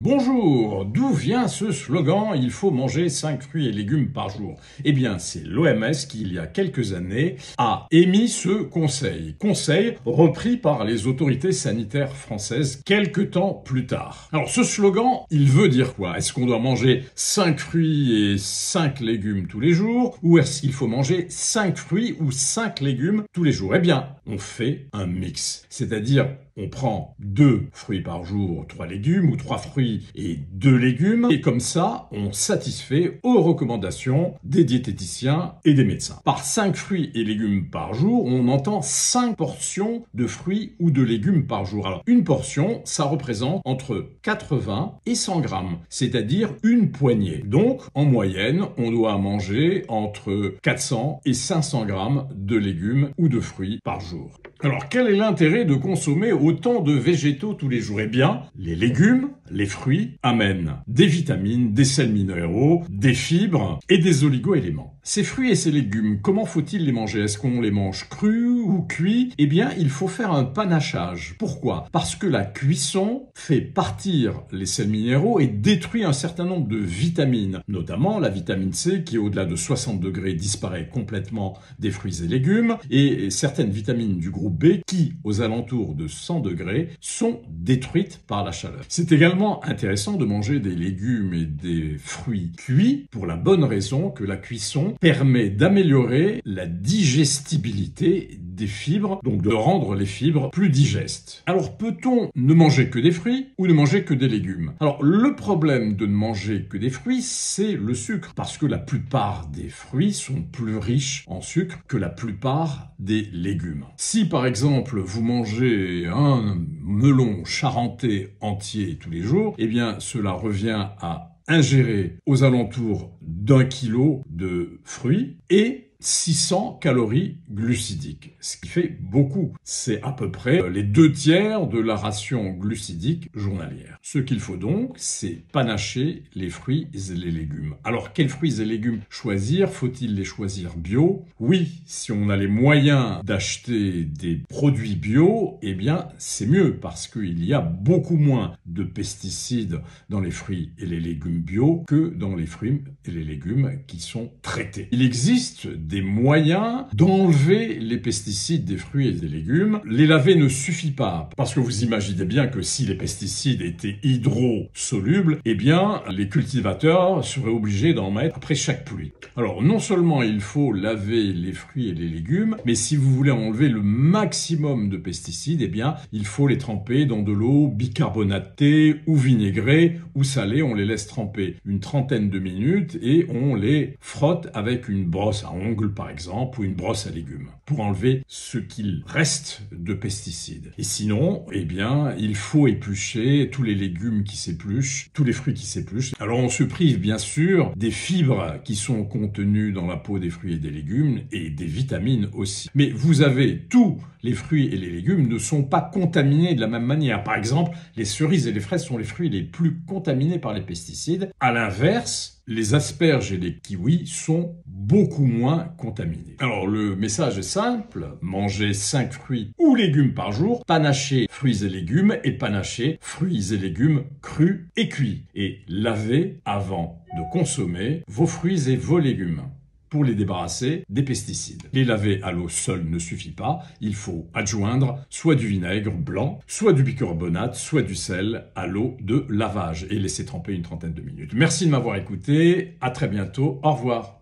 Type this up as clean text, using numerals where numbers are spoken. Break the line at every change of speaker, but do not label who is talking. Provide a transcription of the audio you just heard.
Bonjour, d'où vient ce slogan « Il faut manger 5 fruits et légumes par jour » Eh bien, c'est l'OMS qui, il y a quelques années, a émis ce conseil. Conseil repris par les autorités sanitaires françaises quelques temps plus tard. Alors, ce slogan, il veut dire quoi? Est-ce qu'on doit manger 5 fruits et 5 légumes tous les jours? Ou est-ce qu'il faut manger 5 fruits ou 5 légumes tous les jours? Eh bien, on fait un mix. C'est-à-dire, on prend 2 fruits par jour, 3 légumes, ou 3 fruits et 2 légumes, et comme ça, on satisfait aux recommandations des diététiciens et des médecins. Par 5 fruits et légumes par jour, on entend 5 portions de fruits ou de légumes par jour. Alors, une portion, ça représente entre 80 et 100 grammes, c'est-à-dire une poignée. Donc, en moyenne, on doit manger entre 400 et 500 grammes de légumes ou de fruits par jour. Alors, quel est l'intérêt de consommer autant de végétaux tous les jours? Eh bien, les légumes, les fruits amènent des vitamines, des sels minéraux, des fibres et des oligo-éléments. Ces fruits et ces légumes, comment faut-il les manger? Est-ce qu'on les mange crus ou cuits? Eh bien, il faut faire un panachage. Pourquoi? Parce que la cuisson fait partir les sels minéraux et détruit un certain nombre de vitamines, notamment la vitamine C qui, au-delà de 60 degrés, disparaît complètement des fruits et légumes, et certaines vitamines du groupe B qui, aux alentours de 100 degrés, sont détruites par la chaleur. C'est également intéressant de manger des légumes et des fruits cuits pour la bonne raison que la cuisson permet d'améliorer la digestibilité des fibres, donc de rendre les fibres plus digestes. Alors peut-on ne manger que des fruits ou ne manger que des légumes? Alors le problème de ne manger que des fruits, c'est le sucre, parce que la plupart des fruits sont plus riches en sucre que la plupart des légumes. Si par exemple vous mangez un melon charentais entier tous les jours, eh bien cela revient à ingérer aux alentours d'1 kilo de fruits et 600 calories glucidiques, ce qui fait beaucoup. C'est à peu près les 2/3 de la ration glucidique journalière. Ce qu'il faut donc, c'est panacher les fruits et les légumes. Alors, quels fruits et légumes choisir? Faut-il les choisir bio? Oui, si on a les moyens d'acheter des produits bio, eh bien, c'est mieux parce qu'il y a beaucoup moins de pesticides dans les fruits et les légumes bio que dans les fruits et les légumes qui sont traités. Il existe des moyens d'enlever les pesticides des fruits et des légumes. Les laver ne suffit pas, parce que vous imaginez bien que si les pesticides étaient hydrosolubles, eh bien, les cultivateurs seraient obligés d'en mettre après chaque pluie. Alors, non seulement il faut laver les fruits et les légumes, mais si vous voulez enlever le maximum de pesticides, eh bien, il faut les tremper dans de l'eau bicarbonatée ou vinaigrée ou salée. On les laisse tremper une trentaine de minutes et on les frotte avec une brosse à ongles, par exemple, ou une brosse à légumes, pour enlever ce qu'il reste de pesticides. Et sinon, eh bien, il faut éplucher tous les légumes qui s'épluchent, tous les fruits qui s'épluchent. Alors, on se prive, bien sûr, des fibres qui sont contenues dans la peau des fruits et des légumes, et des vitamines aussi. Mais vous avez tous les fruits et les légumes ne sont pas contaminés de la même manière. Par exemple, les cerises et les fraises sont les fruits les plus contaminés par les pesticides. À l'inverse, les asperges et les kiwis sont beaucoup moins contaminés. Alors le message est simple, mangez 5 fruits ou légumes par jour, panachez fruits et légumes et panachez fruits et légumes crus et cuits. Et lavez avant de consommer vos fruits et vos légumes pour les débarrasser des pesticides. Les laver à l'eau seule ne suffit pas, il faut adjoindre soit du vinaigre blanc, soit du bicarbonate, soit du sel à l'eau de lavage et laisser tremper une trentaine de minutes. Merci de m'avoir écouté, à très bientôt, au revoir.